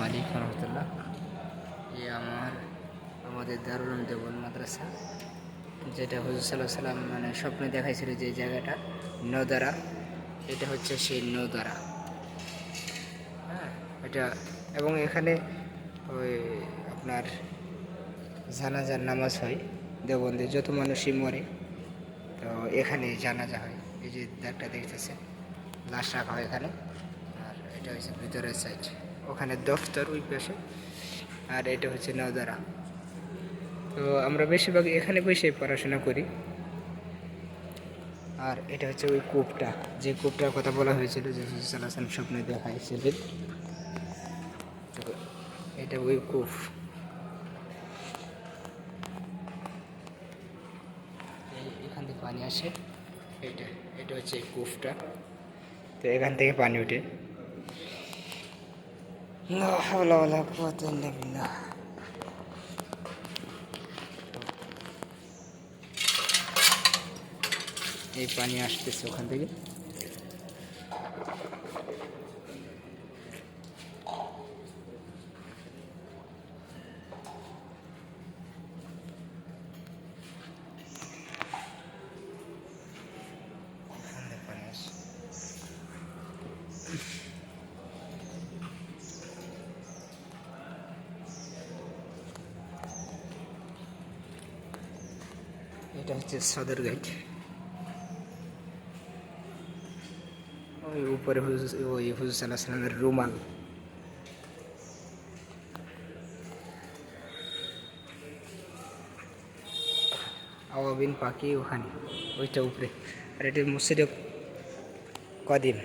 আলাইকুম রহমতুল্লাহ। আমাদের দারুল উলুম দেওবন্দ মাদ্রাসা, যেটা হুজুর সাল্লাল্লাহু আলাইহি ওয়াসাল্লাম মানে স্বপ্নে দেখাইছিল যে জায়গাটা নওদারা, এটা হচ্ছে সেই নওদারা। হ্যাঁ, এটা এবং এখানে ওই আপনার জানাজার নামাজ হয়। দেওবন্দে যত মানুষই মরে তো এখানে জানাজা হয়। এই যে দাগটা দেখতেছে, লাশ রাখা হয় এখানে। আর এটা হচ্ছে ভিতরের সাইড, ওখানে দফতর ওই পাশে। আর এটা হচ্ছে নওদারা। তো আমরা বেশিরভাগ এখানে বসে পড়াশোনা করি। আর এটা হচ্ছে ওই কূপটা, যে কূপটার কথা বলা হয়েছিল যে রাসূল সাল্লাল্লাহু আলাইহি ওয়াসাল্লাম স্বপ্নে দেখাইছিলেন। তো এটা ওই কূপ। এখান থেকে পানি আসে, এটা এটা হচ্ছে এই কূপটা। তো এখান থেকে পানি ওঠে। লা হাওলা ওয়ালা কুওয়াতা ইল্লা বিল্লাহ। এই পানি আসতেছে ওখান থেকে। এটা হচ্ছে সদর গেট। ওই উপরে হুজুর সাল্লাল্লাহু আলাইহি ওয়াসাল্লামের রুমাল। আওয়াবিন পাখি ওখানে, ওইটা উপরে। আর এটা মসজিদে কদিম।